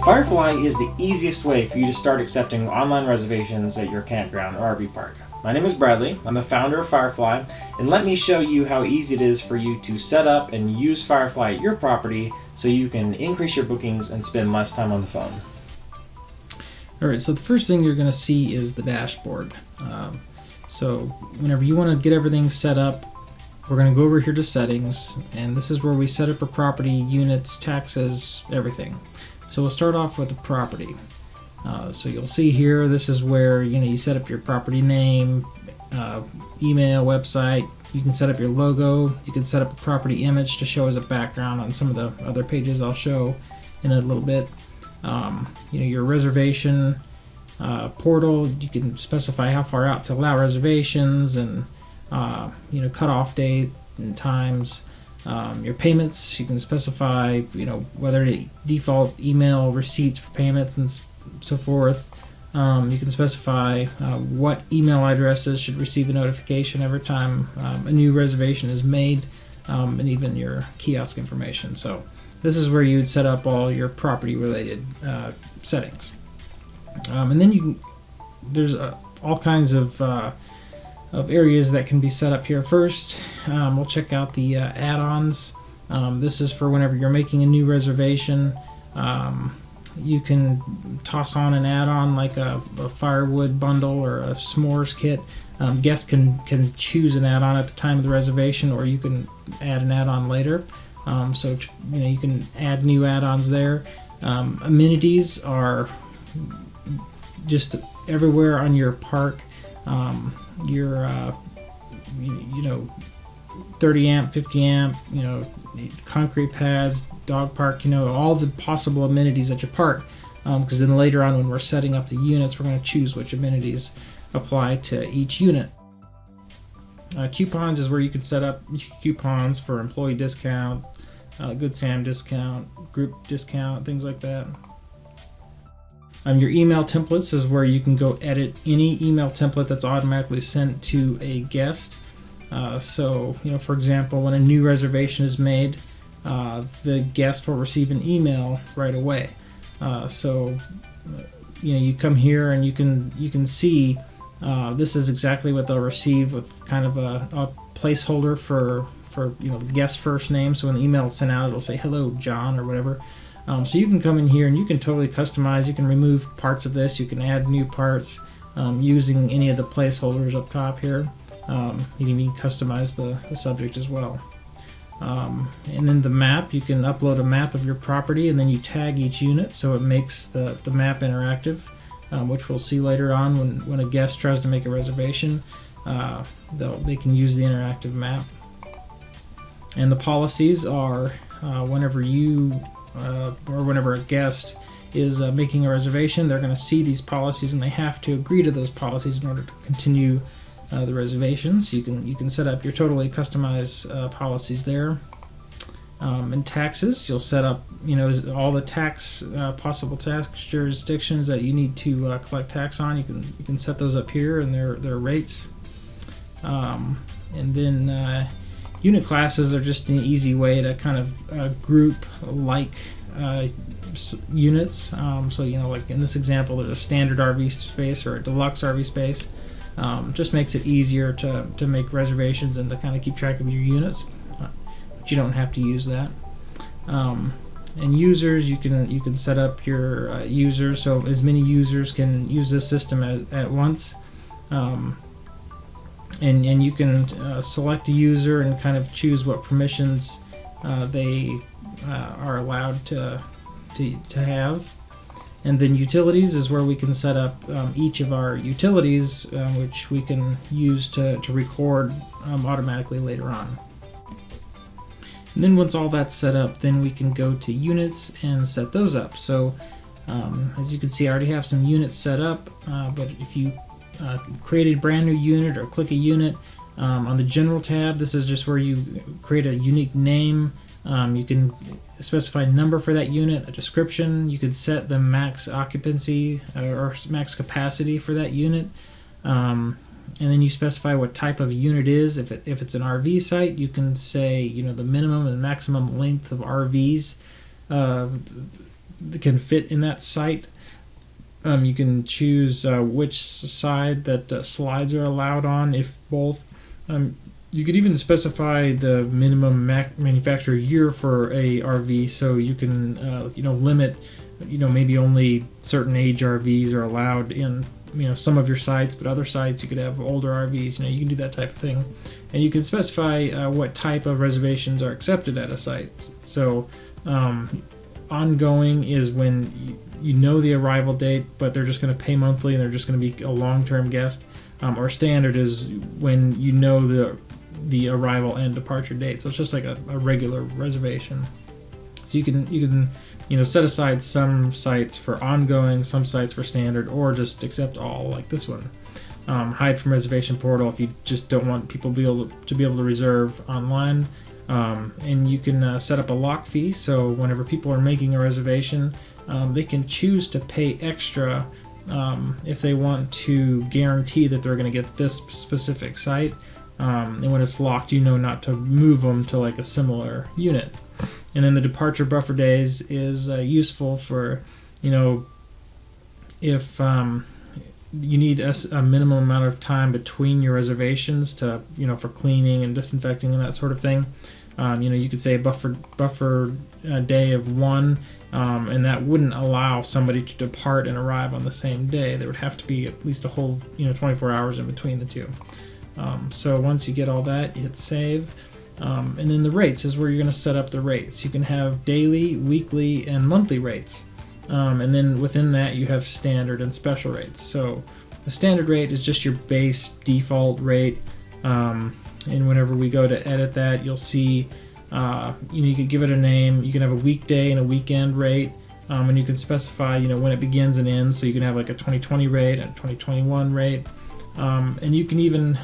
Firefly is the easiest way for you to start accepting online reservations at your campground or RV park. My name is Bradley, I'm the founder of Firefly, and let me show you how easy it is for you to set up and use Firefly at your property so you can increase your bookings and spend less time on the phone. Alright, so the first thing you're going to see is the dashboard. So whenever you want to get everything set up, we're going to go over here to settings, and this is where we set up our property, units, taxes, everything. So we'll start off with the property. So you'll see here, this is where you set up your property name, email, website. You can set up your logo. You can set up a property image to show as a background on some of the other pages I'll show in a little bit. Your reservation portal. You can specify how far out to allow reservations and cut off date and times. Your payments, you can specify, whether to default email receipts for payments and so forth. You can specify what email addresses should receive a notification every time a new reservation is made, and even your kiosk information. So this is where you would set up all your property-related settings. And then there's all kinds of areas that can be set up here. First, we'll check out the add-ons. This is for whenever you're making a new reservation. You can toss on an add-on like a firewood bundle or a s'mores kit. Guests can choose an add-on at the time of the reservation, or you can add an add-on later. So you can add new add-ons there. Amenities are just everywhere on your park. Your 30 amp, 50 amp, concrete pads, dog park, all the possible amenities at your park, because then later on when we're setting up the units, we're going to choose which amenities apply to each unit. Coupons is where you can set up coupons for employee discount, Good Sam discount, group discount, things like that. Your email templates is where you can go edit any email template that's automatically sent to a guest. For example, when a new reservation is made, the guest will receive an email right away. You come here and you can see this is exactly what they'll receive, with kind of a placeholder for the guest's first name. So when the email is sent out, it'll say hello John or whatever. So you can come in here and you can totally customize. You can remove parts of this. You can add new parts using any of the placeholders up top here. You can even customize the subject as well. And then the map, you can upload a map of your property and then you tag each unit so it makes the map interactive, which we'll see later on when a guest tries to make a reservation. They can use the interactive map. And the policies are whenever a guest is making a reservation, they're going to see these policies and they have to agree to those policies in order to continue the reservations. You can set up your totally customized policies there. And taxes, you'll set up all the possible tax jurisdictions that you need to collect tax on. You can set those up here and their rates. And then unit classes are just an easy way to kind of group units. Like in this example, there's a standard RV space or a deluxe RV space. Just makes it easier to make reservations and to kind of keep track of your units, but you don't have to use that. And users, you can set up your users so as many users can use this system at once. And you can select a user and kind of choose what permissions they are allowed to have. And then utilities is where we can set up each of our utilities, which we can use to record automatically later on. And then once all that's set up, then we can go to units and set those up. So as you can see, I already have some units set up, but if you create a brand new unit or click a unit on the general tab, this is just where you create a unique name. You can specify a number for that unit, a description. You could set the max occupancy or max capacity for that unit, and then you specify what type of unit is. If it's an RV site, you can say the minimum and maximum length of RVs can fit in that site. You can choose which side that slides are allowed on, if both. You could even specify the minimum manufacturer year for a RV, so you can limit, maybe only certain age RVs are allowed in some of your sites, but other sites you could have older RVs. You can do that type of thing, and you can specify what type of reservations are accepted at a site. So ongoing is when you know the arrival date, but they're just going to pay monthly and they're just going to be a long-term guest. Or standard is when you know the arrival and departure date. So it's just like a regular reservation. So you can set aside some sites for ongoing, some sites for standard, or just accept all, like this one. Hide from Reservation Portal if you just don't want people to be able to reserve online. And you can set up a lock fee, so whenever people are making a reservation, they can choose to pay extra if they want to guarantee that they're going to get this specific site. And when it's locked, not to move them to like a similar unit. And then the departure buffer days is useful for, if you need a minimum amount of time between your reservations to, for cleaning and disinfecting and that sort of thing. You could say a buffer day of 1, and that wouldn't allow somebody to depart and arrive on the same day. There would have to be at least a whole 24 hours in between the two. So once you get all that, you hit save. And then the rates is where you're going to set up the rates. You can have daily, weekly, and monthly rates. And then within that, you have standard and special rates. So the standard rate is just your base default rate. And whenever we go to edit that, you'll see, you can give it a name. You can have a weekday and a weekend rate. And you can specify, when it begins and ends. So you can have like a 2020 rate and a 2021 rate. And you can even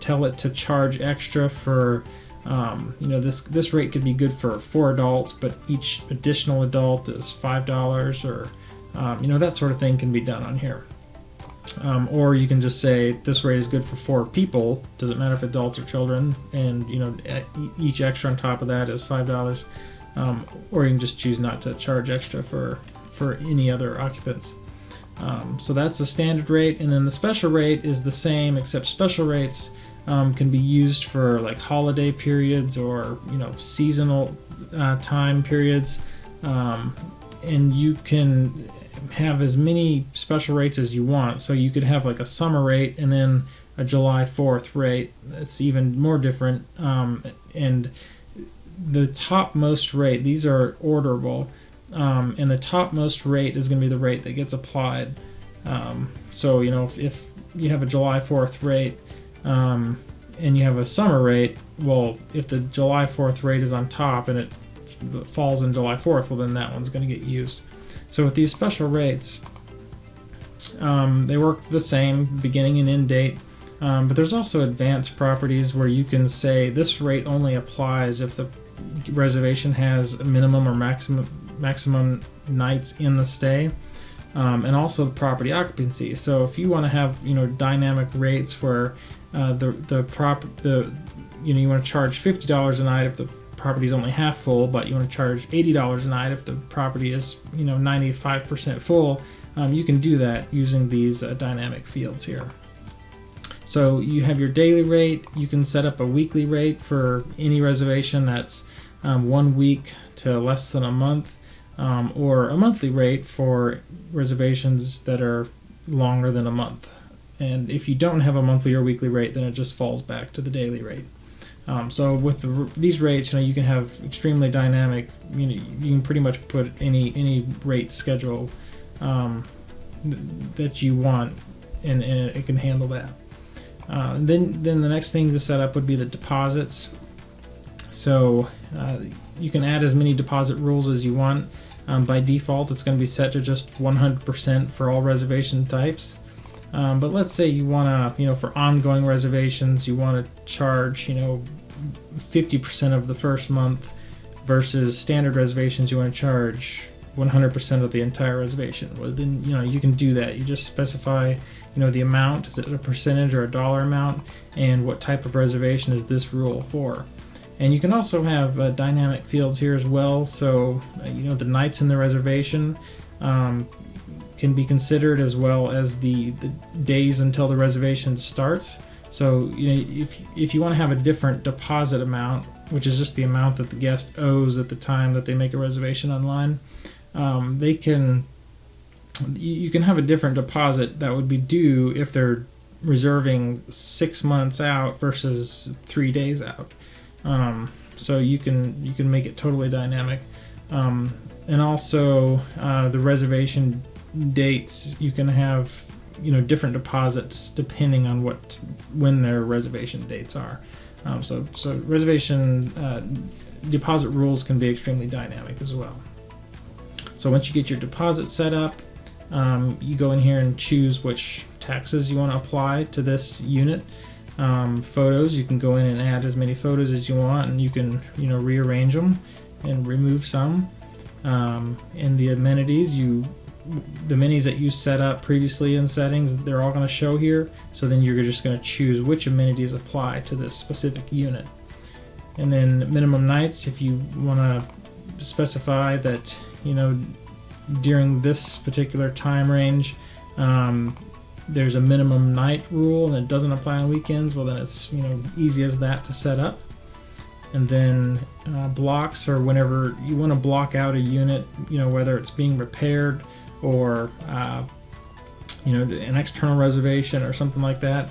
tell it to charge extra for, this rate could be good for 4 adults, but each additional adult is $5, or, that sort of thing can be done on here. Or you can just say this rate is good for 4 people. Doesn't matter if adults or children, and each extra on top of that is $5. Or you can just choose not to charge extra for any other occupants. So that's the standard rate, and then the special rate is the same, except special rates can be used for like holiday periods or seasonal time periods, and you can have as many special rates as you want. So you could have like a summer rate and then a July 4th rate. That's even more different. And the topmost rate, these are orderable, and the topmost rate is going to be the rate that gets applied. So if you have a July 4th rate, and you have a summer rate, well, if the July 4th rate is on top and it falls in July 4th, well, then that one's going to get used. So with these special rates, they work the same, beginning and end date, but there's also advanced properties where you can say this rate only applies if the reservation has a minimum or maximum nights in the stay, and also the property occupancy. So if you want to have dynamic rates where you want to charge $50 a night if the property is only half full, but you want to charge $80 a night if the property is 95% full, you can do that using these dynamic fields here. So you have your daily rate. You can set up a weekly rate for any reservation that's 1 week to less than a month, or a monthly rate for reservations that are longer than a month. And if you don't have a monthly or weekly rate, then it just falls back to the daily rate. So with these rates, you can have extremely dynamic. You can pretty much put any rate schedule that you want, and it can handle that. Then the next thing to set up would be the deposits. So you can add as many deposit rules as you want. By default, it's going to be set to just 100% for all reservation types. But let's say you want to, for ongoing reservations, you want to charge, 50% of the first month, versus standard reservations, you want to charge 100% of the entire reservation. Well, then, you can do that. You just specify, the amount. Is it a percentage or a dollar amount? And what type of reservation is this rule for? And you can also have dynamic fields here as well. So the nights in the reservation can be considered, as well as the days until the reservation starts. So if you want to have a different deposit amount, which is just the amount that the guest owes at the time that they make a reservation online, you can have a different deposit that would be due if they're reserving 6 months out versus 3 days out. So you can make it totally dynamic, and also the reservation dates, you can have different deposits depending on when their reservation dates are. So reservation deposit rules can be extremely dynamic as well. So once you get your deposit set up, you go in here and choose which taxes you want to apply to this unit. Photos, you can go in and add as many photos as you want, and you can rearrange them and remove some. In the amenities, the minis that you set up previously in settings, they're all going to show here. So then you're just going to choose which amenities apply to this specific unit. And then minimum nights, if you want to specify that during this particular time range there's a minimum night rule and it doesn't apply on weekends, well then it's easy as that to set up. And then blocks, or whenever you want to block out a unit, whether it's being repaired or an external reservation or something like that,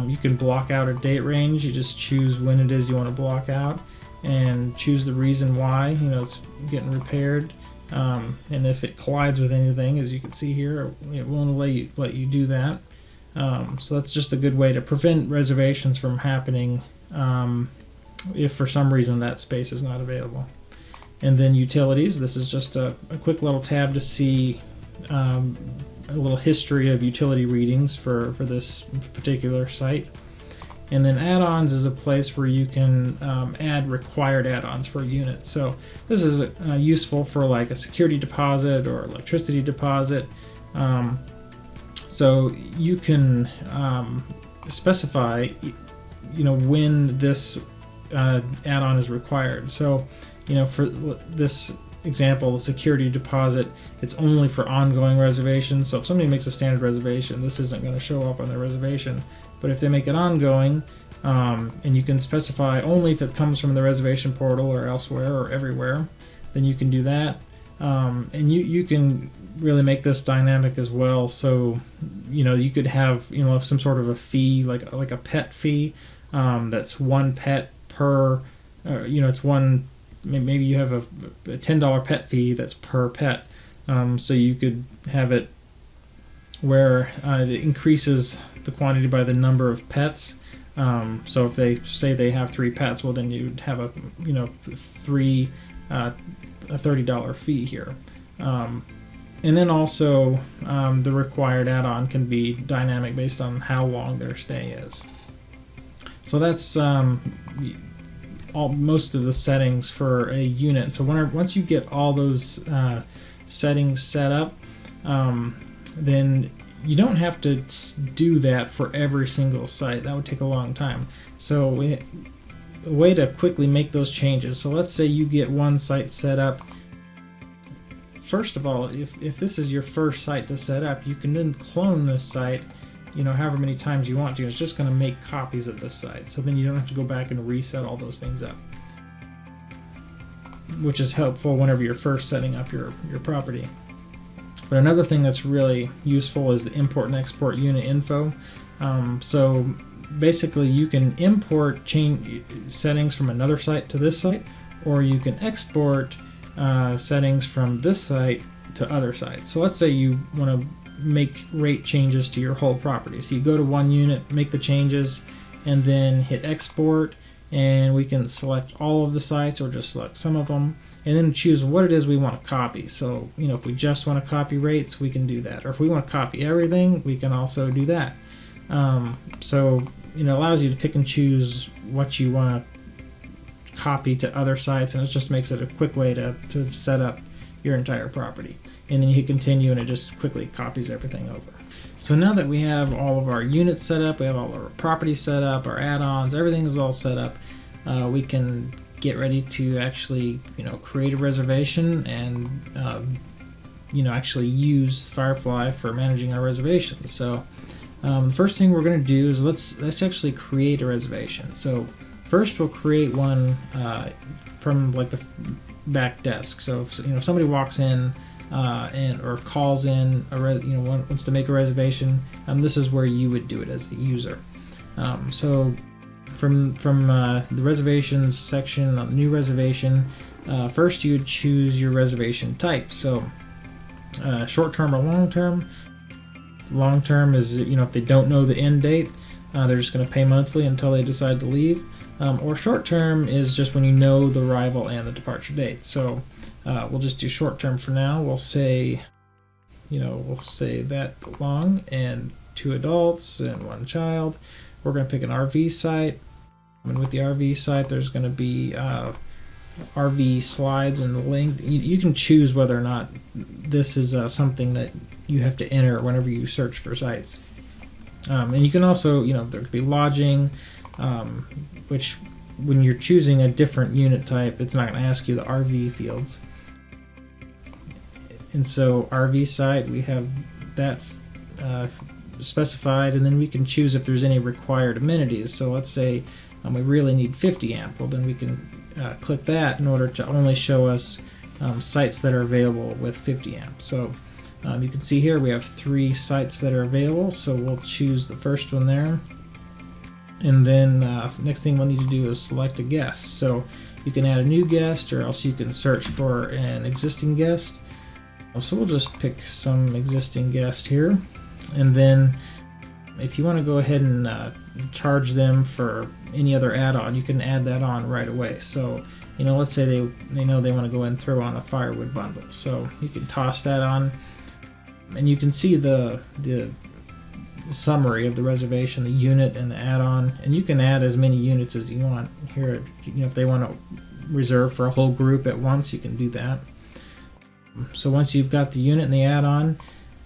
you can block out a date range. You just choose when it is you want to block out and choose the reason why it's getting repaired. And if it collides with anything, as you can see here, it won't let you do that. So that's just a good way to prevent reservations from happening if for some reason that space is not available. And then utilities, this is just a quick little tab to see a little history of utility readings for this particular site. And then add-ons is a place where you can add required add-ons for a unit. So this is useful for like a security deposit or electricity deposit. So you can specify, when this add-on is required. So, for this example, the security deposit, it's only for ongoing reservations. So if somebody makes a standard reservation, this isn't going to show up on their reservation. But if they make it ongoing, and you can specify only if it comes from the reservation portal or elsewhere or everywhere, then you can do that. And you can really make this dynamic as well. So you could have some sort of a fee, like a pet fee, that's one pet per. It's one. Maybe you have a $10 pet fee that's per pet. So you could have it where it increases the quantity by the number of pets. So if they say they have 3 pets, well then you'd have a $30 fee here. And then also the required add-on can be dynamic based on how long their stay is. So that's most of the settings for a unit. So once you get all those settings set up, then you don't have to do that for every single site. That would take a long time. So a way to quickly make those changes. So let's say you get one site set up. First of all, if this is your first site to set up, you can then clone this site, however many times you want to. It's just going to make copies of this site. So then you don't have to go back and reset all those things up, which is helpful whenever you're first setting up your property. But another thing that's really useful is the import and export unit info. So basically you can import change settings from another site to this site, or you can export settings from this site to other sites. So let's say you want to make rate changes to your whole property. So you go to one unit, make the changes, and then hit export, and we can select all of the sites or just select some of them, and then choose what it is we want to copy. So if we just want to copy rates, we can do that, or if we want to copy everything, we can also do that. So it allows you to pick and choose what you want to copy to other sites, and it just makes it a quick way to set up your entire property. And then you hit continue, and it just quickly copies everything over. So now that we have all of our units set up, we have all of our properties set up, our add-ons, everything is all set up, we can get ready to actually create a reservation and actually use Firefly for managing our reservations. So the first thing we're going to do is let's actually create a reservation. So first we'll create one from like the back desk. So if somebody walks in or calls in wants to make a reservation, this is where you would do it as a user. So from the reservations section on the new reservation, first you would choose your reservation type. So short term or long term. Long term is if they don't know the end date, they're just going to pay monthly until they decide to leave. Or short term is just when you know the arrival and the departure date. So we'll just do short term for now. We'll say that long and 2 adults and 1 child. We're going to pick an RV site. And with the RV site, there's going to be RV slides and the link. You can choose whether or not this is something that you have to enter whenever you search for sites. And you can also, there could be lodging, which when you're choosing a different unit type, it's not going to ask you the RV fields. And so RV site, we have that specified, and then we can choose if there's any required amenities. So let's say we really need 50 amp. Well, then we can click that in order to only show us sites that are available with 50 amp. So you can see here we have 3 sites that are available, so we'll choose the first one there. And then next thing we'll need to do is select a guest. So you can add a new guest, or else you can search for an existing guest. So we'll just pick some existing guest here. And then if you want to go ahead and charge them for any other add-on, you can add that on right away. So let's say they know they want to go ahead and throw on a firewood bundle, so you can toss that on, and you can see the summary of the reservation, the unit and the add-on, and you can add as many units as you want here. If they want to reserve for a whole group at once, you can do that. So once you've got the unit and the add-on,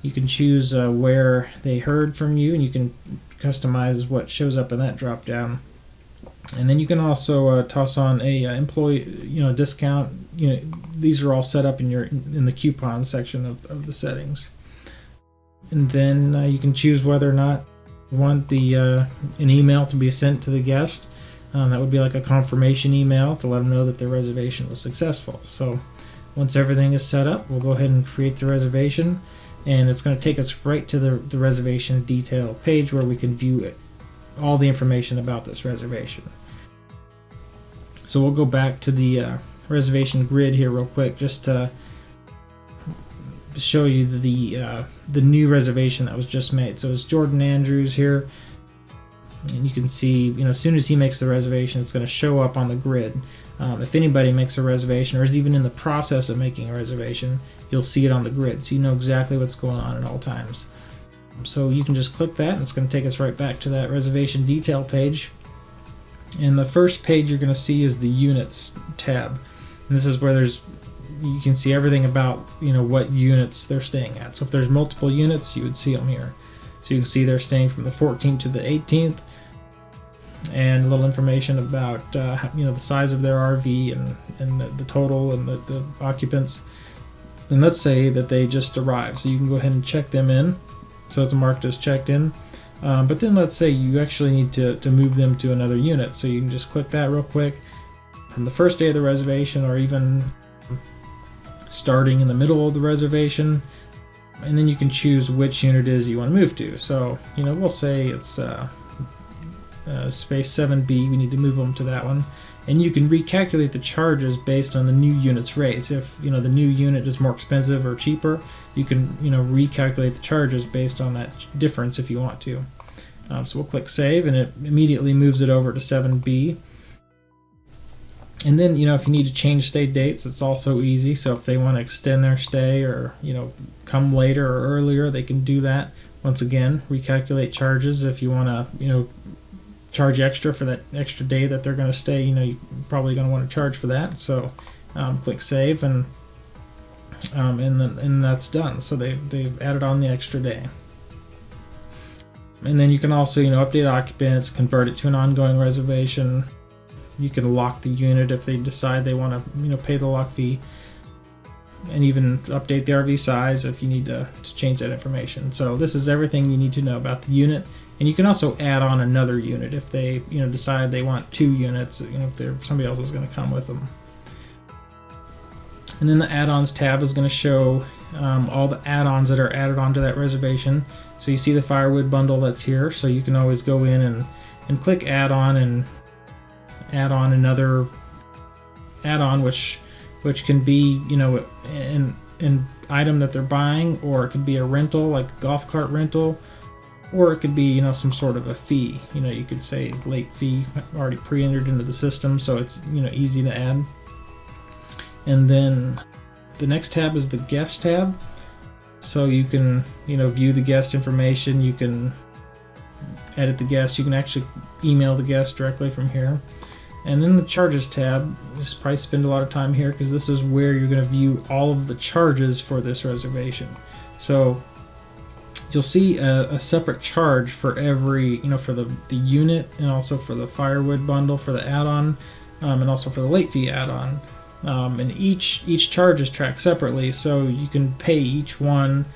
you can choose where they heard from you, and you can customize what shows up in that drop down. And then you can also toss on a employee discount. These are all set up in the coupon section of the settings. And then you can choose whether or not you want an email to be sent to the guest. That would be like a confirmation email to let them know that their reservation was successful. So once everything is set up, we'll go ahead and create the reservation, and it's going to take us right to the reservation detail page where we can view all the information about this reservation. So we'll go back to the reservation grid here real quick, just to show you the new reservation that was just made. So it's Jordan Andrews here, and you can see as soon as he makes the reservation, it's going to show up on the grid. If anybody makes a reservation or is even in the process of making a reservation, you'll see it on the grid, so you know exactly what's going on at all times. So you can just click that, and it's going to take us right back to that reservation detail page. And the first page you're going to see is the units tab, and this is where you can see everything about what units they're staying at. So if there's multiple units, you would see them here. So you can see they're staying from the 14th to the 18th, and a little information about the size of their RV and the total and the occupants. And let's say that they just arrived, so you can go ahead and check them in, so it's marked as checked in. But then let's say you actually need to move them to another unit, so you can just click that real quick from the first day of the reservation, or even starting in the middle of the reservation, and then you can choose which unit it is you want to move to. So we'll say it's space 7B, we need to move them to that one. And you can recalculate the charges based on the new unit's rates. If the new unit is more expensive or cheaper, you can recalculate the charges based on that difference if you want to. So we'll click save, and it immediately moves it over to 7B. And then if you need to change stay dates, it's also easy. So if they want to extend their stay, or come later or earlier, they can do that. Once again, recalculate charges if you want to charge extra for that extra day that they're going to stay. You're probably going to want to charge for that. So click save, and that's done. So they've added on the extra day. And then you can also update occupants, convert it to an ongoing reservation, You can lock the unit if they decide they want to pay the lock fee, and even update the RV size if you need to change that information. So this is everything you need to know about the unit. And you can also add on another unit if they decide they want 2 units, if somebody else is going to come with them. And then the add-ons tab is going to show all the add-ons that are added onto that reservation. So you see the firewood bundle that's here, so you can always go in and click add-on and add on another add-on, which can be an item that they're buying, or it could be a rental, like a golf cart rental, or it could be some sort of a fee. You could say late fee already pre-entered into the system, so it's easy to add. And then the next tab is the guest tab. So you can view the guest information, you can edit the guest, you can actually email the guest directly from here. And then the charges tab, just probably spend a lot of time here because this is where you're going to view all of the charges for this reservation. So you'll see a separate charge for every, for the unit, and also for the firewood bundle, for the add-on, and also for the late fee add-on. And each charge is tracked separately, so you can pay each one.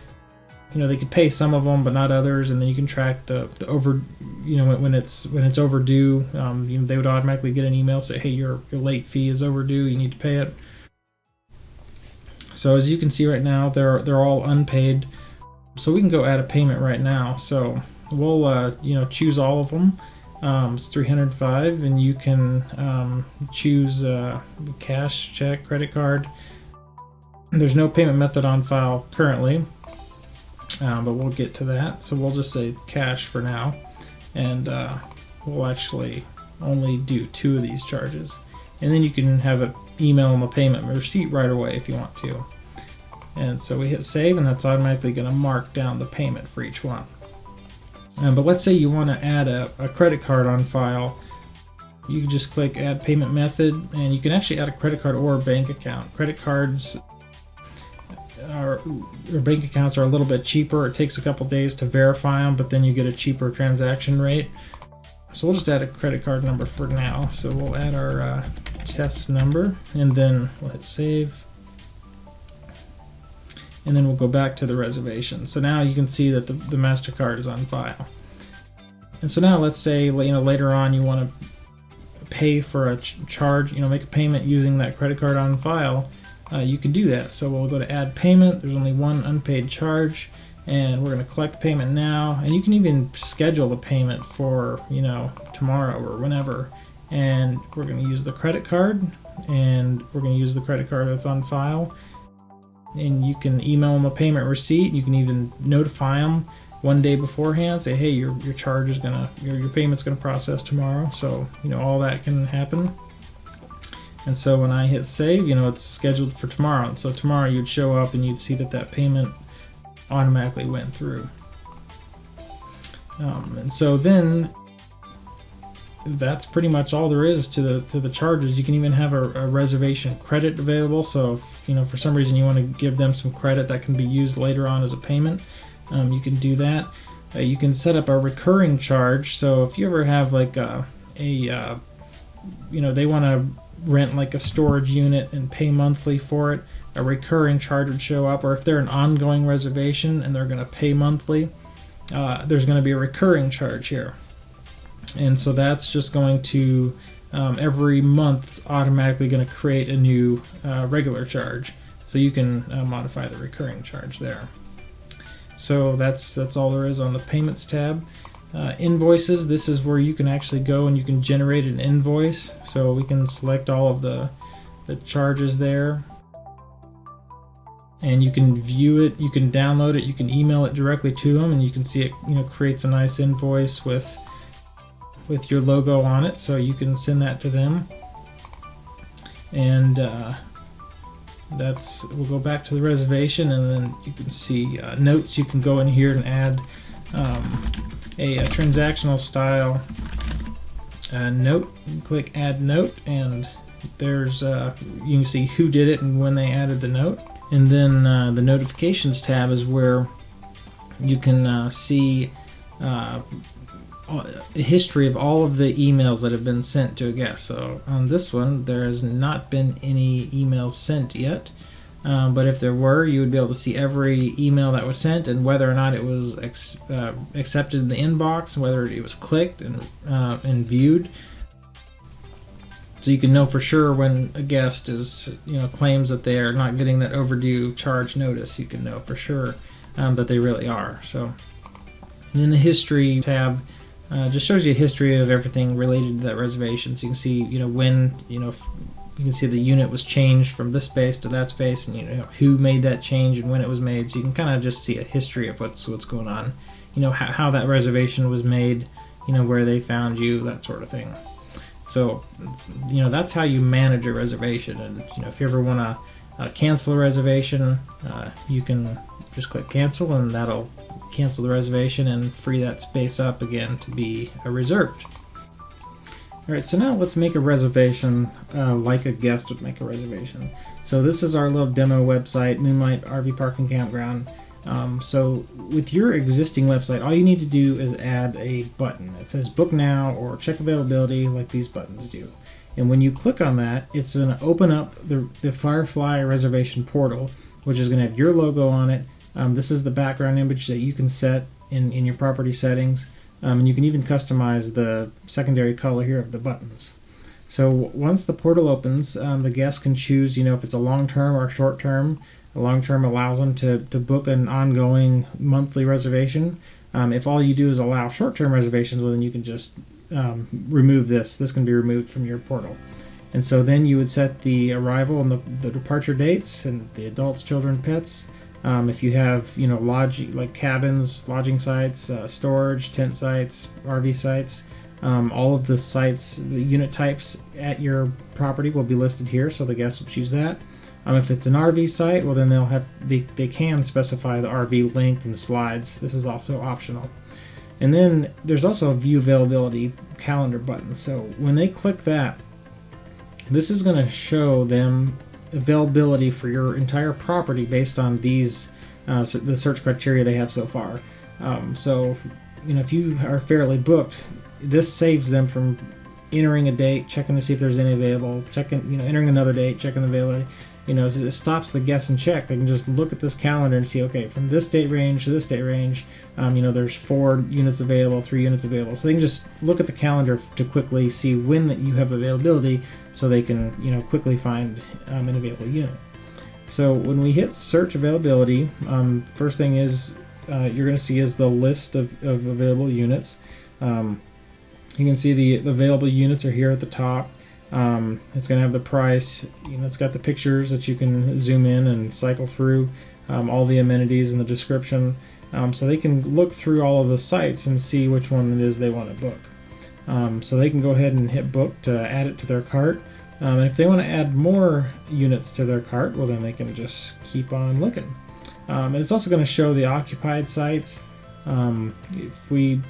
They could pay some of them, but not others, and then you can track the over. When it's overdue, they would automatically get an email say, "Hey, your late fee is overdue. You need to pay it." So as you can see right now, they're all unpaid. So we can go add a payment right now. So we'll choose all of them. It's $305, and you can choose cash, check, credit card. There's no payment method on file currently, but we'll get to that. So we'll just say cash for now, and we'll actually only do 2 of these charges. And then you can have an email them a payment receipt right away if you want to. And so we hit save, and that's automatically going to mark down the payment for each one. But let's say you want to add a credit card on file. You can just click add payment method, and you can actually add a credit card or a bank account. Credit cards or bank accounts are a little bit cheaper. It takes a couple days to verify them, but then you get a cheaper transaction rate. So we'll just add a credit card number for now. So we'll add our test number, and then we'll hit save. And then we'll go back to the reservation. So now you can see that the MasterCard is on file. And so now let's say later on you want to pay for a charge, make a payment using that credit card on file. You can do that. So we'll go to add payment. There's only one unpaid charge, and we're going to collect the payment now. And you can even schedule the payment for tomorrow or whenever. And we're going to use the credit card, and we're going to use the credit card that's on file. And you can email them a payment receipt. You can even notify them one day beforehand. Say, hey, your charge is your payment's gonna process tomorrow. So all that can happen. And so when I hit save, it's scheduled for tomorrow. And so tomorrow you'd show up and you'd see that payment automatically went through. And so then that's pretty much all there is to the charges. You can even have a reservation credit available. So if for some reason you want to give them some credit that can be used later on as a payment, you can do that. You can set up a recurring charge. So if you ever have like they want to rent like a storage unit and pay monthly for it, a recurring charge would show up. Or if they're an ongoing reservation and they're going to pay monthly, there's going to be a recurring charge here. And so that's just going to every month it's automatically going to create a new regular charge. So you can modify the recurring charge there. So that's all there is on the payments tab. Invoices, this is where you can actually go and you can generate an invoice. So we can select all of the charges there. And you can view it, you can download it, you can email it directly to them, and you can see it creates a nice invoice with your logo on it, so you can send that to them. And we'll go back to the reservation, and then you can see notes. You can go in here and add a transactional style note. You can click add note, and there's you can see who did it and when they added the note. And then the notifications tab is where you can see a history of all of the emails that have been sent to a guest. So on this one, there has not been any emails sent yet. But if there were, you would be able to see every email that was sent and whether or not it was accepted in the inbox, whether it was clicked and viewed. So you can know for sure when a guest claims that they are not getting that overdue charge notice. You can know for sure that they really are. So, and in the history tab, just shows you a history of everything related to that reservation. So you can see, when, you can see the unit was changed from this space to that space, and who made that change and when it was made. So you can kind of just see a history of what's going on, how that reservation was made, where they found you, that sort of thing. So that's how you manage a reservation. And if you ever want to cancel a reservation, you can just click cancel, and that'll cancel the reservation and free that space up again to be reserved. Alright, so now let's make a reservation like a guest would make a reservation. So this is our little demo website, Moonlight RV Park and Campground. So with your existing website, all you need to do is add a button. It says book now or check availability, like these buttons do. And when you click on that, it's going to open up the Firefly Reservation Portal, which is going to have your logo on it. This is the background image that you can set in your property settings. And you can even customize the secondary color here of the buttons. So once the portal opens, the guest can choose, if it's a long-term or short-term. A long-term allows them to book an ongoing monthly reservation. If all you do is allow short-term reservations, well, then you can just remove this. This can be removed from your portal. And so then you would set the arrival and the departure dates and the adults, children, pets. If you have, like cabins, lodging sites, storage, tent sites, RV sites, all of the sites, the unit types at your property will be listed here, so the guests will choose that. If it's an RV site, well, then they can specify the RV length and slides. This is also optional. And then there's also a view availability calendar button. So when they click that, this is going to show them availability for your entire property based on these the search criteria they have so far. So if you are fairly booked, this saves them from entering a date, checking to see if there's any available, entering another date, checking the availability. So it stops the guess and check. They can just look at this calendar and see, okay, from this date range to this date range, there's 4 units available, 3 units available. So they can just look at the calendar to quickly see when that you have availability, so they can, quickly find an available unit. So when we hit search availability, first thing is you're going to see is the list of available units. You can see the available units are here at the top. It's going to have the price. It's got the pictures that you can zoom in and cycle through, all the amenities and the description, so they can look through all of the sites and see which one it is they want to book. So they can go ahead and hit book to add it to their cart. And if they want to add more units to their cart, well, then they can just keep on looking. And it's also going to show the occupied sites. If we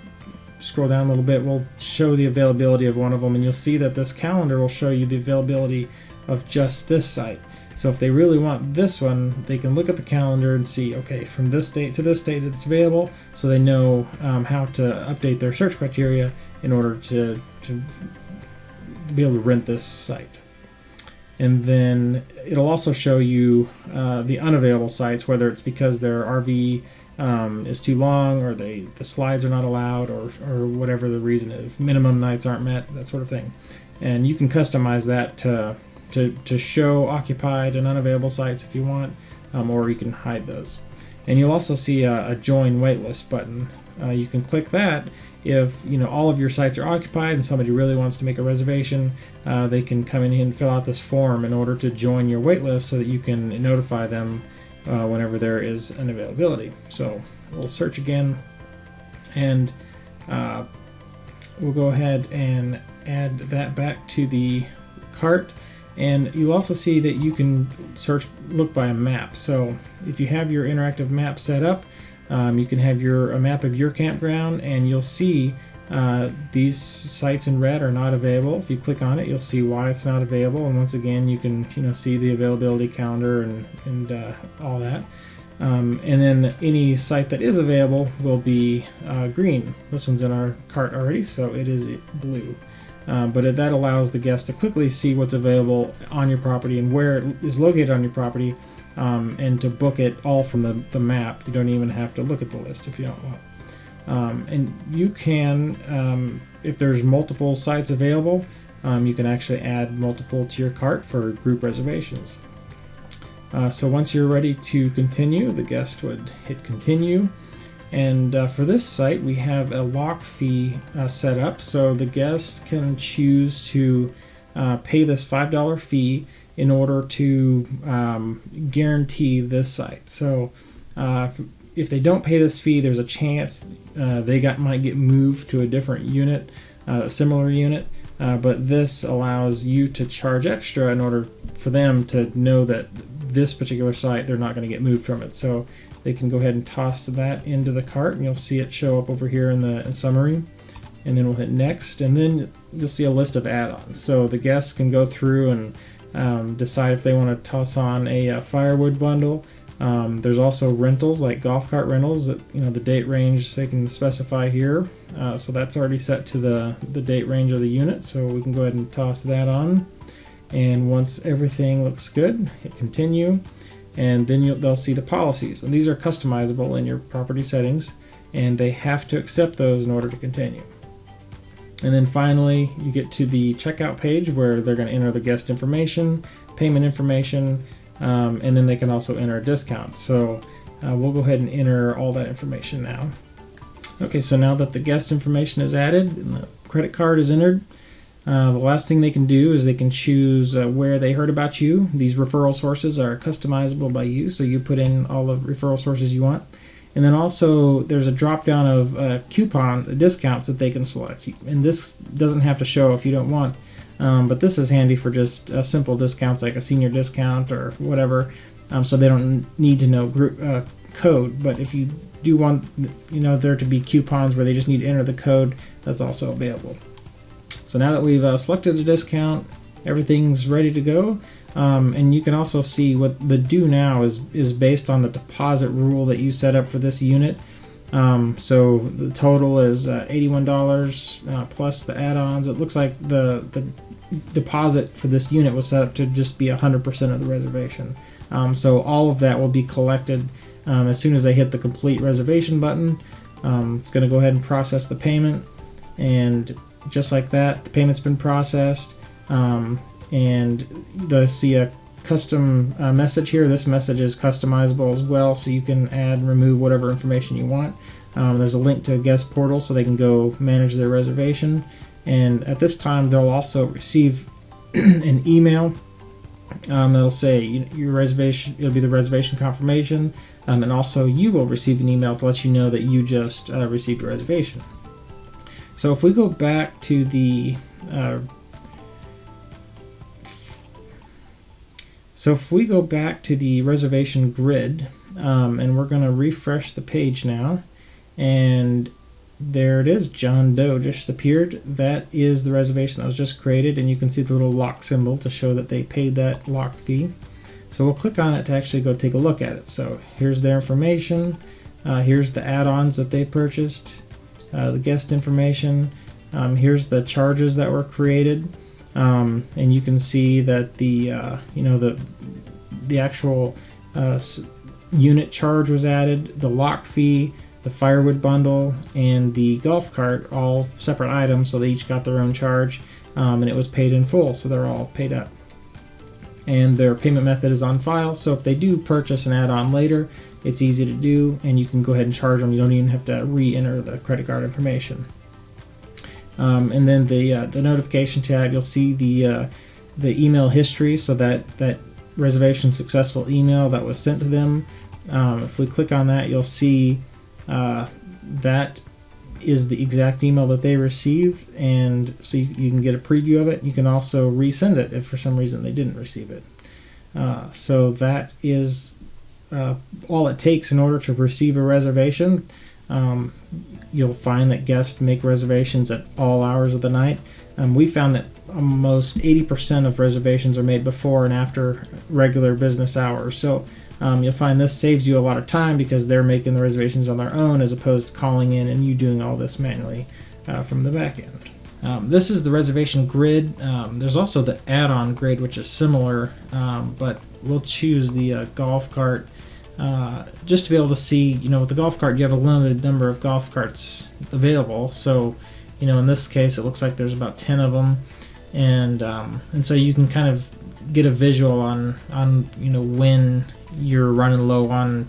scroll down a little bit, we'll show the availability of one of them, and you'll see that this calendar will show you the availability of just this site. So if they really want this one, they can look at the calendar and see, okay, from this date to this date it's available, so they know how to update their search criteria in order to be able to rent this site. And then it'll also show you the unavailable sites, whether it's because their RV is too long, or the slides are not allowed, or whatever the reason is. Minimum nights aren't met, that sort of thing. And you can customize that to show occupied and unavailable sites if you want, or you can hide those. And you'll also see a join waitlist button. You can click that if all of your sites are occupied and somebody really wants to make a reservation. They can come in here and fill out this form in order to join your waitlist, so that you can notify them whenever there is an availability. So we'll search again, and we'll go ahead and add that back to the cart. And you'll also see that you can look by a map. So if you have your interactive map set up, you can have a map of your campground, and you'll see these sites in red are not available. If you click on it, you'll see why it's not available, and once again you can see the availability calendar and all that. And then any site that is available will be green. This one's in our cart already, so it is blue. But that allows the guest to quickly see what's available on your property and where it is located on your property, and to book it all from the map. You don't even have to look at the list if you don't want. And you can, if there's multiple sites available, you can actually add multiple to your cart for group reservations. So once you're ready to continue, the guest would hit continue. And for this site, we have a lock fee set up, so the guest can choose to pay this $5 fee in order to guarantee this site. So if they don't pay this fee, there's a chance they might get moved to a different unit, a similar unit. But this allows you to charge extra in order for them to know that this particular site, they're not going to get moved from it. So they can go ahead and toss that into the cart, and you'll see it show up over here in the summary. And then we'll hit next, and then you'll see a list of add-ons. So the guests can go through and decide if they want to toss on a firewood bundle. There's also rentals, like golf cart rentals, that, the date range they can specify here. So that's already set to the date range of the unit, so we can go ahead and toss that on. And once everything looks good, hit continue, and then they'll see the policies. And these are customizable in your property settings, and they have to accept those in order to continue. And then finally, you get to the checkout page where they're going to enter the guest information, payment information, and then they can also enter a discount. So we'll go ahead and enter all that information now. Okay, so now that the guest information is added and the credit card is entered, the last thing they can do is they can choose where they heard about you. These referral sources are customizable by you, so you put in all the referral sources you want. And then also there's a drop down of coupon discounts that they can select. And this doesn't have to show if you don't want, but this is handy for just simple discounts like a senior discount or whatever, so they don't need to know group code. But if you do want there to be coupons where they just need to enter the code, that's also available. So now that we've selected a discount, everything's ready to go. And you can also see what the due now is based on the deposit rule that you set up for this unit. So the total is $81 plus the add-ons. It looks like the deposit for this unit was set up to just be 100% of the reservation. So all of that will be collected as soon as they hit the complete reservation button. It's going to go ahead and process the payment, and just like that, the payment's been processed. And they'll see a custom message here. This message is customizable as well, so you can add and remove whatever information you want. There's a link to a guest portal so they can go manage their reservation. And at this time, they'll also receive an email that'll say your reservation. It'll be the reservation confirmation, and also you will receive an email to let you know that you just received a reservation. So if we go back to the reservation grid, and we're going to refresh the page now, and there it is, John Doe just appeared. That is the reservation that was just created, and you can see the little lock symbol to show that they paid that lock fee. So we'll click on it to actually go take a look at it. So here's their information, here's the add-ons that they purchased, the guest information, here's the charges that were created, and you can see that the actual unit charge was added, the lock fee, the firewood bundle, and the golf cart, all separate items, so they each got their own charge, and it was paid in full, so they're all paid up. And their payment method is on file, so if they do purchase an add-on later, it's easy to do, and you can go ahead and charge them. You don't even have to re-enter the credit card information. And then the notification tab, you'll see the email history, so that reservation successful email that was sent to them. If we click on that, you'll see that is the exact email that they received, and so you can get a preview of it. You can also resend it if for some reason they didn't receive it. So that is all it takes in order to receive a reservation. You'll find that guests make reservations at all hours of the night. We found that almost 80% of reservations are made before and after regular business hours. So You'll find this saves you a lot of time because they're making the reservations on their own as opposed to calling in and you doing all this manually from the back end. This is the reservation grid. There's also the add-on grid, which is similar, but we'll choose the golf cart just to be able to see, with the golf cart you have a limited number of golf carts available. So, in this case it looks like there's about 10 of them, and so you can kind of get a visual on when you're running low on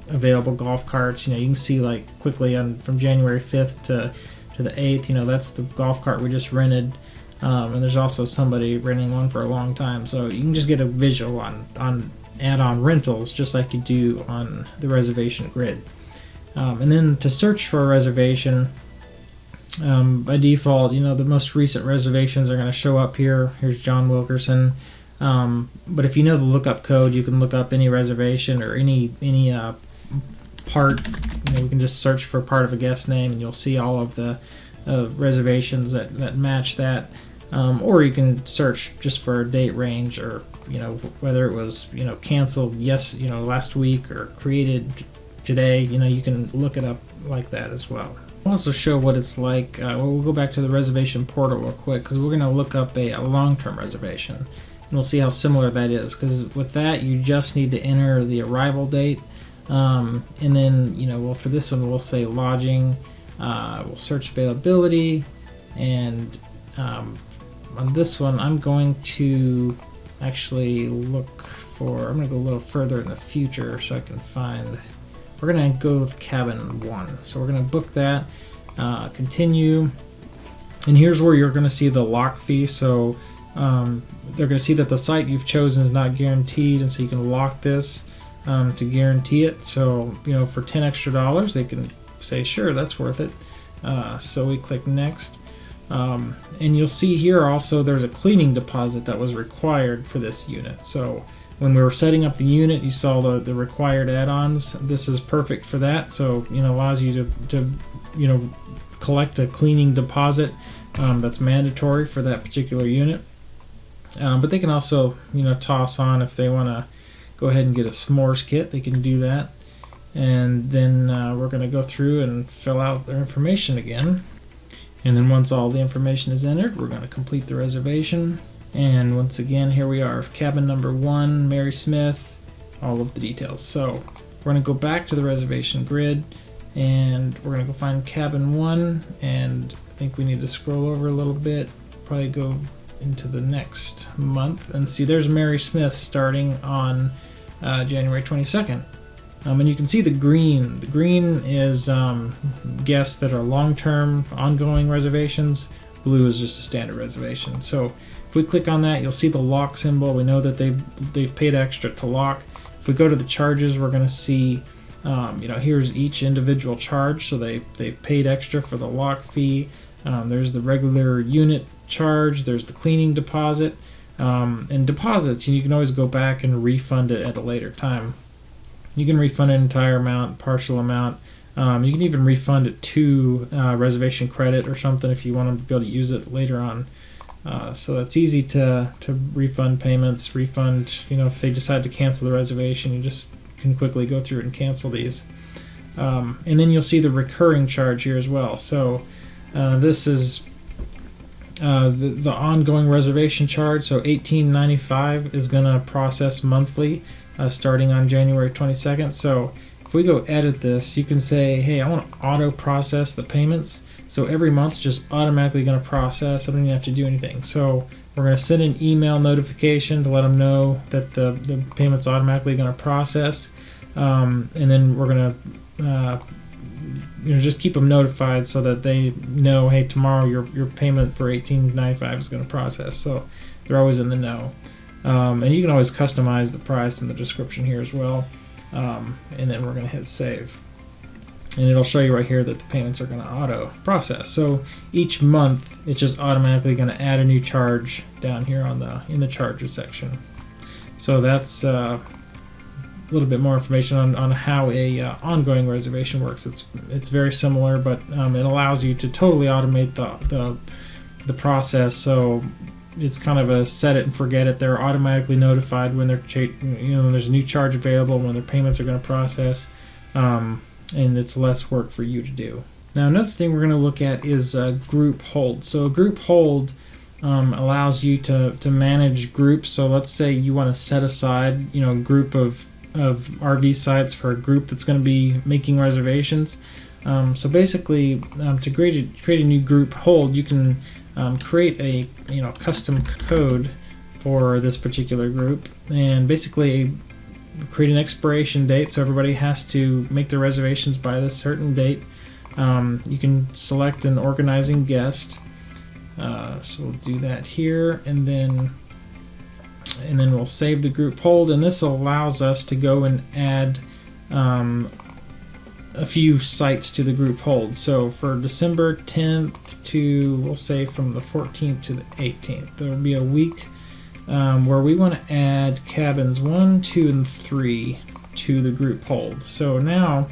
available golf carts. You can see like quickly from January 5th to the 8th, that's the golf cart we just rented, and there's also somebody renting one for a long time, so you can just get a visual on add-on rentals just like you do on the reservation grid. And then to search for a reservation, by default, the most recent reservations are going to show up here. Here's John Wilkerson. But if you know the lookup code, you can look up any reservation or any part. We can just search for part of a guest name, and you'll see all of the reservations that match that. Or you can search just for a date range, or whether it was canceled last week or created today. You can look it up like that as well. I'll also show what it's like. We'll go back to the reservation portal real quick because we're going to look up a long-term reservation, and we'll see how similar that is. Because with that, you just need to enter the arrival date, and then for this one we'll say lodging. We'll search availability, and on this one I'm going to actually look for. I'm going to go a little further in the future so I can find. We're going to go with cabin 1. So we're going to book that, continue, and here's where you're going to see the lock fee. So they're going to see that the site you've chosen is not guaranteed, and so you can lock this to guarantee it. So for $10 extra, they can say, sure, that's worth it. So we click next, and you'll see here also there's a cleaning deposit that was required for this unit. So when we were setting up the unit, you saw the required add-ons. This is perfect for that. So allows you to collect a cleaning deposit that's mandatory for that particular unit. But they can also toss on, if they want to go ahead and get a s'mores kit, they can do that. And then we're going to go through and fill out their information again. And then once all the information is entered, we're going to complete the reservation. And once again, here we are, cabin number 1, Mary Smith, all of the details. So we're going to go back to the reservation grid, and we're going to go find cabin 1, and I think we need to scroll over a little bit, probably go into the next month, and see there's Mary Smith starting on January 22nd. And you can see the green. The green is guests that are long-term, ongoing reservations. Blue is just a standard reservation. So if we click on that, you'll see the lock symbol. We know that they've paid extra to lock. If we go to the charges, we're going to see, here's each individual charge. So they paid extra for the lock fee. There's the regular unit charge. There's the cleaning deposit. And deposits, you can always go back and refund it at a later time. You can refund an entire amount, partial amount. You can even refund it to reservation credit or something if you want to be able to use it later on. So it's easy to refund payments, if they decide to cancel the reservation, you just can quickly go through and cancel these. And then you'll see the recurring charge here as well. So this is the ongoing reservation charge. So $18.95 is going to process monthly starting on January 22nd. So if we go edit this, you can say, hey, I want to auto process the payments. So every month, just automatically going to process. I don't even have to do anything. So we're going to send an email notification to let them know that the payment's automatically going to process. And then we're going to just keep them notified so that they know, hey, tomorrow your payment for $18.95 is going to process. So they're always in the know. And you can always customize the price in the description here as well. And then we're going to hit save. And it'll show you right here that the payments are going to auto process. So each month it's just automatically going to add a new charge down here in the charges section. So that's a little bit more information on how a ongoing reservation works. It's very similar, but it allows you to totally automate the process. So it's kind of a set it and forget it. They're automatically notified when when there's a new charge available, when their payments are going to process, and it's less work for you to do. Now, another thing we're going to look at is group hold. So a group hold allows you to manage groups. So let's say you want to set aside a group of RV sites for a group that's going to be making reservations. So basically, to create a new group hold, you can create a custom code for this particular group, and basically create an expiration date. So everybody has to make their reservations by this certain date. You can select an organizing guest. So we'll do that here, and then we'll save the group hold, and this allows us to go and add a few sites to the group hold. So for December 10th to, we'll say from the 14th to the 18th, there will be a week where we want to add cabins 1, 2, and 3 to the group hold. So now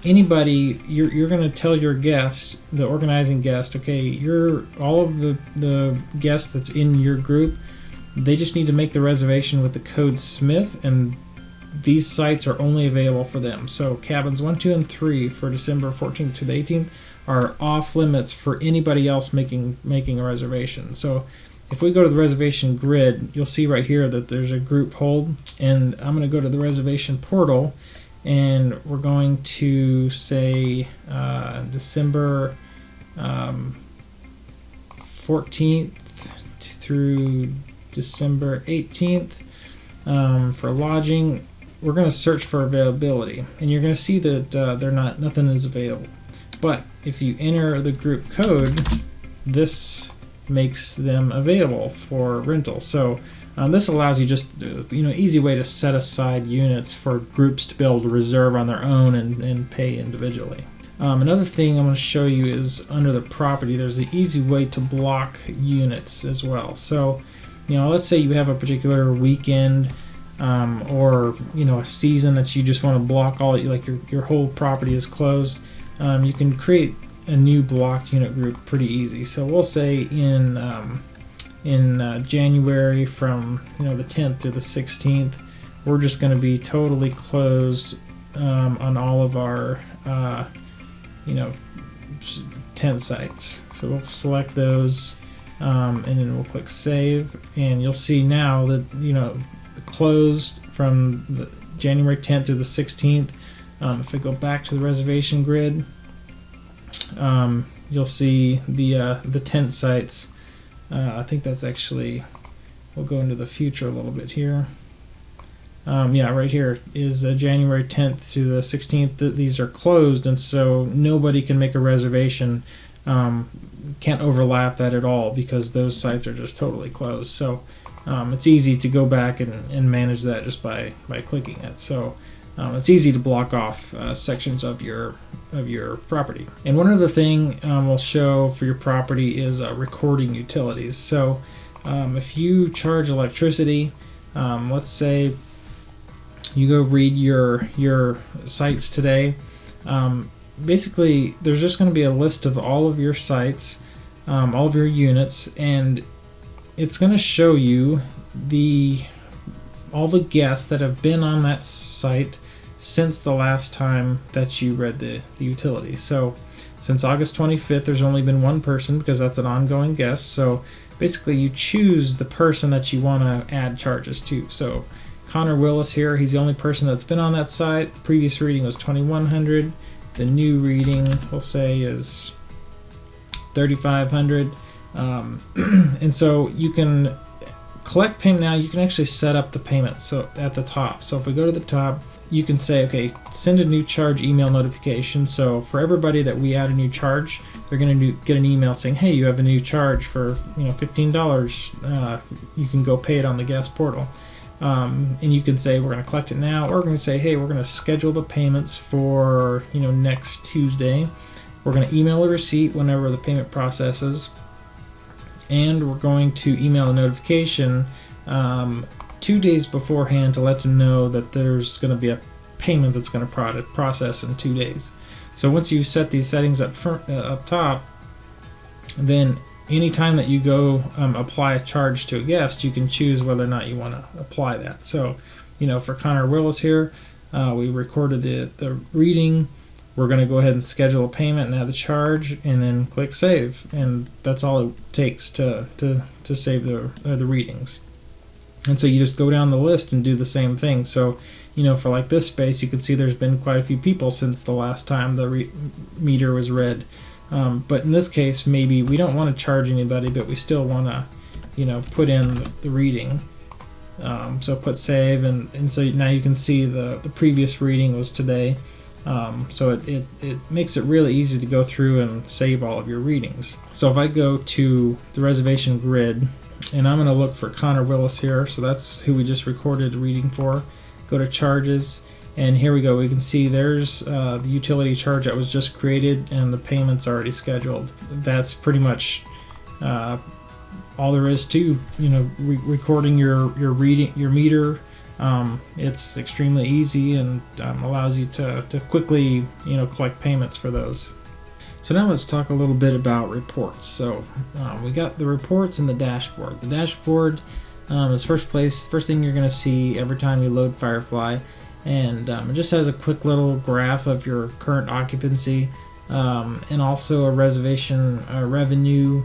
anybody, you're going to tell your guest, the organizing guest, okay, all of the guests that's in your group, they just need to make the reservation with the code Smith, and these sites are only available for them. So cabins 1, 2, and 3 for December 14th to the 18th are off limits for anybody else making a reservation. So if we go to the reservation grid, you'll see right here that there's a group hold, and I'm going to go to the reservation portal, and we're going to say December 14th through December 18th for lodging. We're going to search for availability, and you're going to see that nothing is available. But if you enter the group code, this makes them available for rental. So this allows you just easy way to set aside units for groups to be able to reserve on their own and pay individually. Another thing I'm going to show you is under the property, there's an easy way to block units as well. So let's say you have a particular weekend or a season that you just want to block all, like your whole property is closed. You can create a new blocked unit group pretty easy. So we'll say in January from the 10th to the 16th, we're just going to be totally closed on all of our tent sites. So we'll select those, and then we'll click save, and you'll see now that closed from the January 10th to the 16th. If I go back to the reservation grid, you'll see the tent sites. I think that's actually, we'll go into the future a little bit here. Right here is January 10th to the 16th. These are closed, and so nobody can make a reservation. Can't overlap that at all because those sites are just totally closed. So it's easy to go back and manage that just by clicking it. So it's easy to block off sections of your property. And one other thing we'll show for your property is recording utilities. So if you charge electricity, let's say you go read your sites today, basically there's just going to be a list of all of your sites, all of your units, and it's going to show you all the guests that have been on that site since the last time that you read the utility. So since August 25th, there's only been one person because that's an ongoing guest. So basically you choose the person that you want to add charges to. So Connor Willis here, he's the only person that's been on that site. The previous reading was 2,100. The new reading, we'll say, is 3,500. And so you can collect payment now. You can actually set up the payment so at the top. So if we go to the top, you can say, okay, send a new charge email notification. So for everybody that we add a new charge, they're going to get an email saying, hey, you have a new charge for $15. You can go pay it on the guest portal. And you can say we're going to collect it now, or we're going to say, hey, we're going to schedule the payments for next Tuesday. We're going to email a receipt whenever the payment processes, and we're going to email a notification 2 days beforehand to let them know that there's going to be a payment that's going to process in 2 days. So once you set these settings up top, then anytime that you go apply a charge to a guest, you can choose whether or not you want to apply that. So, for Connor Willis here, we recorded the reading. We're going to go ahead and schedule a payment and add the charge, and then click save. And that's all it takes to save the readings. And so you just go down the list and do the same thing. So, for like this space, you can see there's been quite a few people since the last time the meter was read. But in this case, maybe we don't want to charge anybody, but we still want to, put in the reading. So put save, and so now you can see the previous reading was today. So it makes it really easy to go through and save all of your readings. So if I go to the reservation grid, and I'm going to look for Connor Willis here, so that's who we just recorded a reading for. Go to charges, and here we go. We can see there's the utility charge that was just created, and the payment's already scheduled. That's pretty much all there is to recording your meter. It's extremely easy and allows you to quickly collect payments for those. So now let's talk a little bit about reports. So we got the reports and the dashboard. The dashboard is first thing you're going to see every time you load Firefly, and it just has a quick little graph of your current occupancy, and also a reservation revenue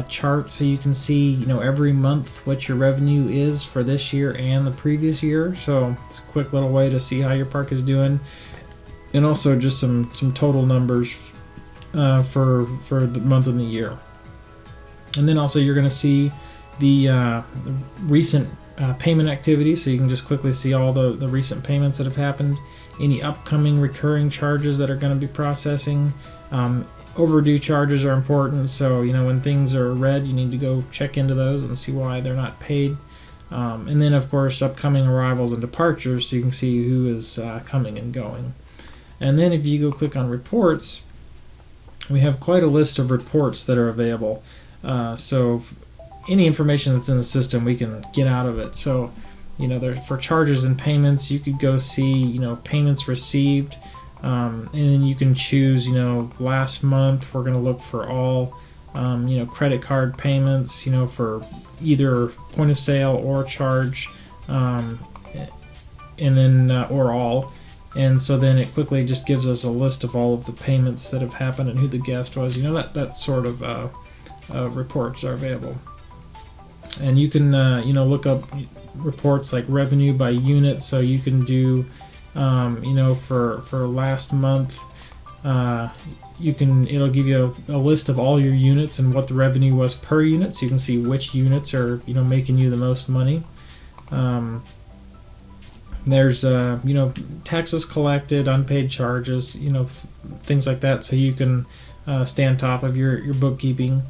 chart, so you can see every month what your revenue is for this year and the previous year. So it's a quick little way to see how your park is doing, and also just some total numbers for the month and the year. And then also you're going to see the recent payment activity, so you can just quickly see all the recent payments that have happened, any upcoming recurring charges that are going to be processing. Overdue charges are important, so when things are red, you need to go check into those and see why they're not paid. And then of course upcoming arrivals and departures, so you can see who is coming and going. And then if you go click on reports, we have quite a list of reports that are available. So any information that's in the system, we can get out of it. So there, for charges and payments, you could go see payments received, and then you can choose last month. We're going to look for all credit card payments for either point of sale or charge, and then or all. And so then it quickly just gives us a list of all of the payments that have happened and who the guest was. That sort of reports are available. And you can look up reports like revenue by unit. So you can do for last month, it'll give you a list of all your units and what the revenue was per unit, so you can see which units are making you the most money. There's taxes collected, unpaid charges, things like that, so you can stay on top of your bookkeeping.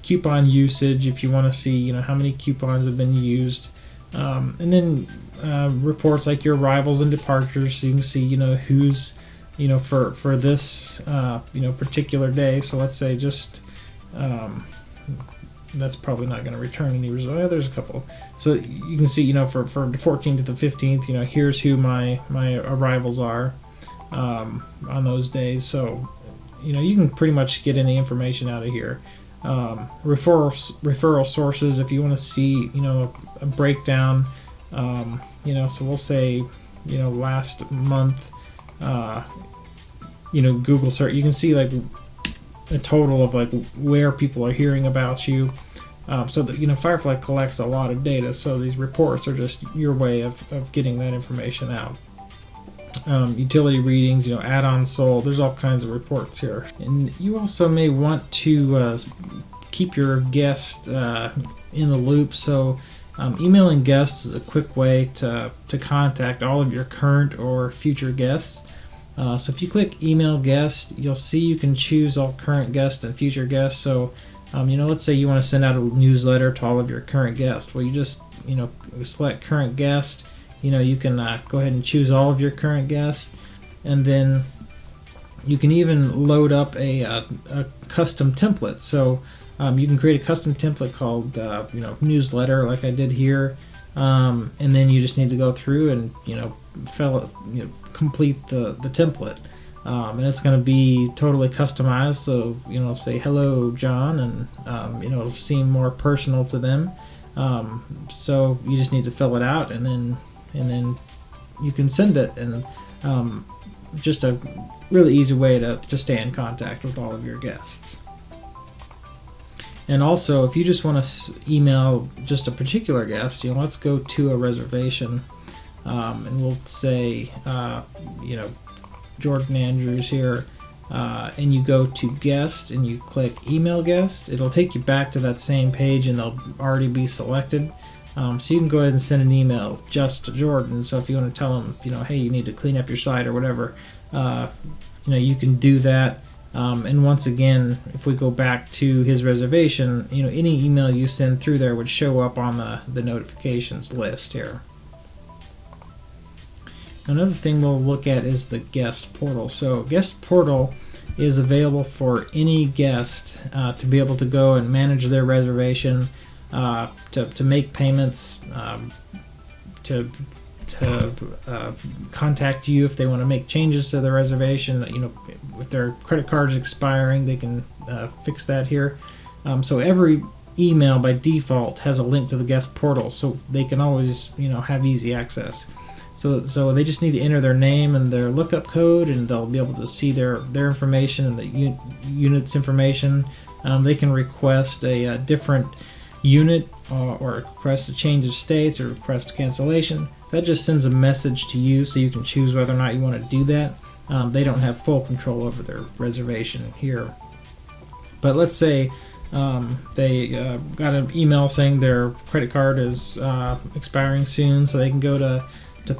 Coupon usage, if you want to see how many coupons have been used, and then reports like your arrivals and departures, so you can see who's for this particular day. So let's say just that's probably not going to return any results. Oh, there's a couple. So you can see for the 14th to the 15th, here's who my arrivals are on those days. So you can pretty much get any information out of here. Referral sources, if you want to see a breakdown, so we'll say last month, Google search, you can see like a total of like where people are hearing about you. So that Firefly collects a lot of data, so these reports are just your way of getting that information out. Utility readings, add-ons sold, there's all kinds of reports here. And you also may want to keep your guest in the loop, so emailing guests is a quick way to contact all of your current or future guests. So if you click email guest, you'll see you can choose all current guests and future guests. So let's say you want to send out a newsletter to all of your current guests. Well, you just select current guest. You can go ahead and choose all of your current guests, and then you can even load up a custom template. So you can create a custom template called newsletter, like I did here, and then you just need to go through and complete the template. and it's going to be totally customized. So say hello John, and it'll seem more personal to them. So you just need to fill it out, and then you can send it, and just a really easy way to stay in contact with all of your guests. And also, if you just want to email just a particular guest, let's go to a reservation, and we'll say, Jordan Andrews here, and you go to guest and you click email guest. It'll take you back to that same page, and they'll already be selected. So you can go ahead and send an email just to Jordan. So if you want to tell him, hey, you need to clean up your site or whatever, you can do that. And once again, if we go back to his reservation, any email you send through there would show up on the notifications list here. Another thing we'll look at is the guest portal. So guest portal is available for any guest to be able to go and manage their reservation, to make payments, to contact you if they want to make changes to their reservation. If their credit card is expiring, they can fix that here. So every email by default has a link to the guest portal, so they can always have easy access. So they just need to enter their name and their lookup code, and they'll be able to see their information and the unit's information. They can request a different unit, or request a change of states, or request cancellation. That just sends a message to you, so you can choose whether or not you want to do that. They don't have full control over their reservation here. But let's say they got an email saying their credit card is expiring soon, so they can go to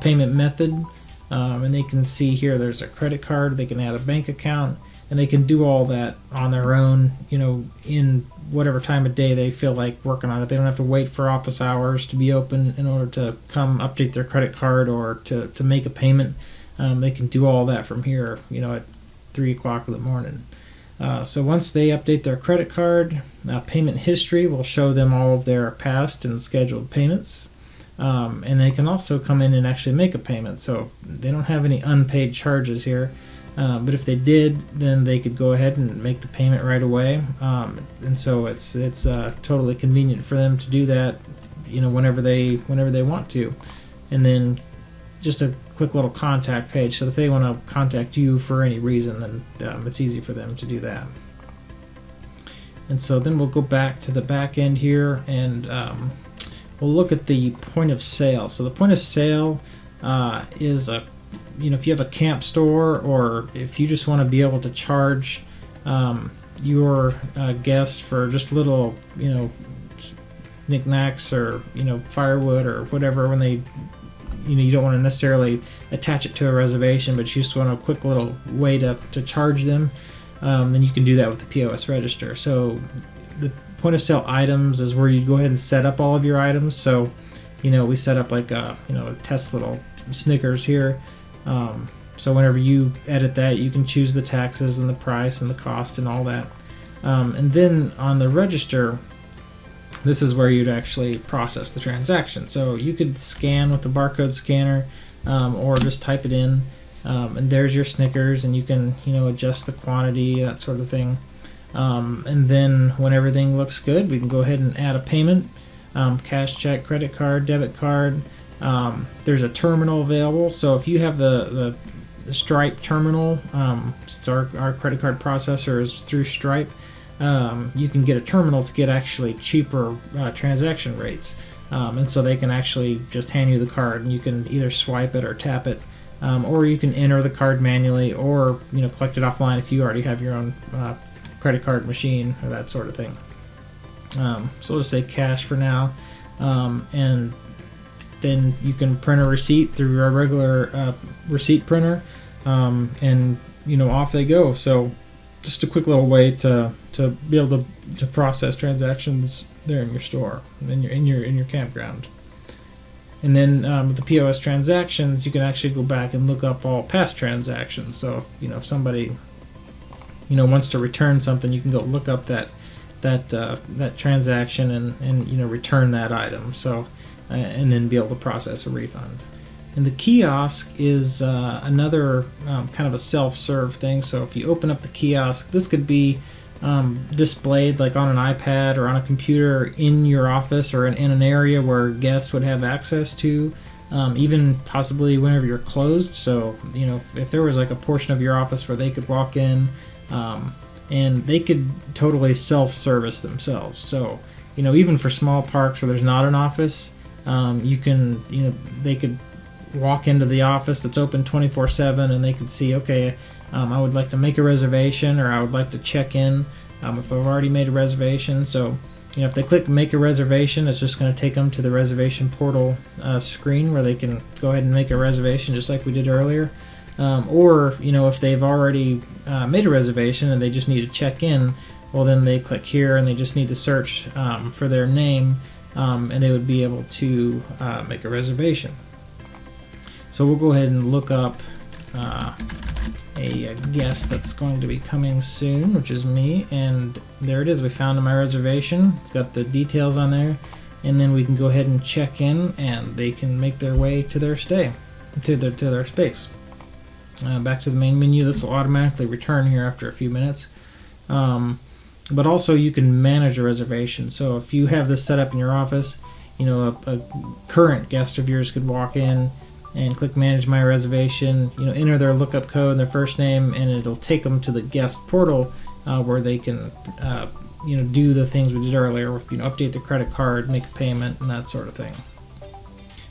payment method, and they can see here there's a credit card. They can add a bank account, and they can do all that on their own, in whatever time of day they feel like working on it. They don't have to wait for office hours to be open in order to come update their credit card or to make a payment. They can do all that from here, at 3 o'clock in the morning. So once they update their credit card, payment history will show them all of their past and scheduled payments. And they can also come in and actually make a payment. So they don't have any unpaid charges here. But if they did, then they could go ahead and make the payment right away. And so it's totally convenient for them to do that, whenever they want to. And then just a quick little contact page. So if they want to contact you for any reason, then it's easy for them to do that. And so then we'll go back to the back end here, and we'll look at the point of sale. So the point of sale is if you have a camp store, or if you just want to be able to charge your guest for just little, knickknacks, or firewood or whatever, when they, you don't want to necessarily attach it to a reservation, but you just want a quick little way to charge them, then you can do that with the POS register. So the point of sale items is where you go ahead and set up all of your items. So we set up like a test little Snickers here. So whenever you edit that, you can choose the taxes and the price and the cost and all that. And then on the register, this is where you'd actually process the transaction. So you could scan with the barcode scanner, or just type it in, and there's your Snickers, and you can adjust the quantity, that sort of thing. And then when everything looks good, we can go ahead and add a payment, cash, check, credit card, debit card. There's a terminal available. So if you have the Stripe terminal, since our credit card processor is through Stripe, you can get a terminal to get actually cheaper transaction rates. And so they can actually just hand you the card, and you can either swipe it or tap it, or you can enter the card manually, or collect it offline if you already have your own credit card machine or that sort of thing. So we'll just say cash for now, and then you can print a receipt through a regular receipt printer, and off they go. So just a quick little way to be able to process transactions there in your store, in your campground. And then with the POS transactions, you can actually go back and look up all past transactions. So if somebody wants to return something, you can go look up that transaction and return that item. So and then be able to process a refund. And the kiosk is another kind of a self-serve thing. So if you open up the kiosk, this could be displayed like on an iPad or on a computer in your office or in an area where guests would have access to, even possibly whenever you're closed. So, if there was like a portion of your office where they could walk in and they could totally self-service themselves. So, even for small parks where there's not an office, they could walk into the office that's open 24/7 and they could see, okay, I would like to make a reservation, or I would like to check in if I've already made a reservation. So, if they click make a reservation, it's just going to take them to the Reservation Portal screen where they can go ahead and make a reservation just like we did earlier. Or, if they've already made a reservation and they just need to check in, well, then they click here and they just need to search for their name, and they would be able to make a reservation. So we'll go ahead and look up a guest that's going to be coming soon, which is me, and there it is. We found my reservation. It's got the details on there, and then we can go ahead and check in, and they can make their way to their stay, to their space. Back to the main menu. This will automatically return here after a few minutes. But also you can manage a reservation. So if you have this set up in your office, a current guest of yours could walk in and click manage my reservation, enter their lookup code and their first name, and it'll take them to the guest portal where they can do the things we did earlier, update the credit card, make a payment, and that sort of thing.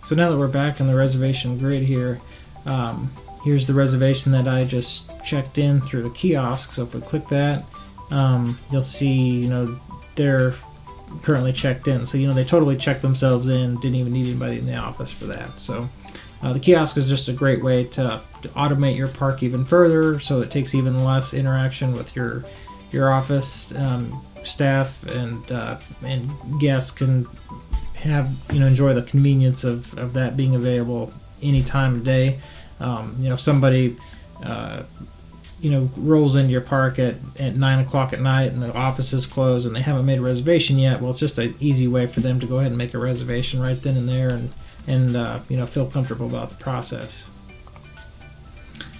So now that we're back in the reservation grid here, here's the reservation that I just checked in through the kiosk. So if we click that, you'll see they're currently checked in. So they totally checked themselves in, didn't even need anybody in the office for that. So the kiosk is just a great way to automate your park even further, so it takes even less interaction with your office staff, and guests can have enjoy the convenience of that being available any time of day. Somebody rolls into your park at 9 o'clock at night and the office is closed and they haven't made a reservation yet. Well, it's just an easy way for them to go ahead and make a reservation right then and there, and feel comfortable about the process.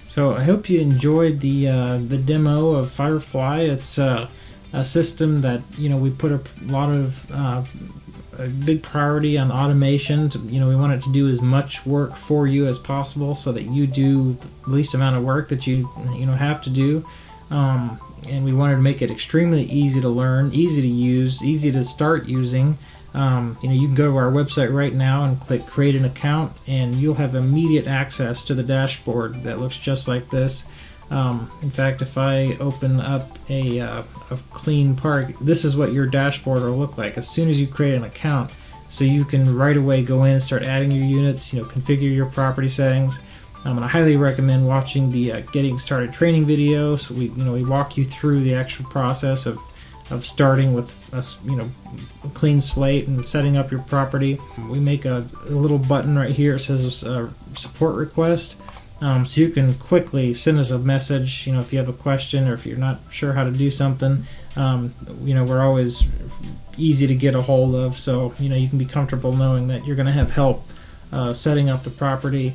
So I hope you enjoyed the demo of Firefly. It's a system that we put a lot of a big priority on automation. We want it to do as much work for you as possible, so that you do the least amount of work that you have to do. And we wanted to make it extremely easy to learn, easy to use, easy to start using. You can go to our website right now and click create an account, and you'll have immediate access to the dashboard that looks just like this. In fact, if I open up a clean park, this is what your dashboard will look like as soon as you create an account. So you can right away go in and start adding your units, configure your property settings. And I highly recommend watching the Getting Started training video. So we walk you through the actual process of starting with a clean slate and setting up your property. We make a little button right here. It says support request. So you can quickly send us a message, if you have a question or if you're not sure how to do something. We're always easy to get a hold of, so you can be comfortable knowing that you're going to have help setting up the property.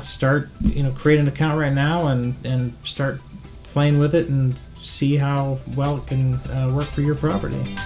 Start create an account right now and start playing with it and see how well it can work for your property.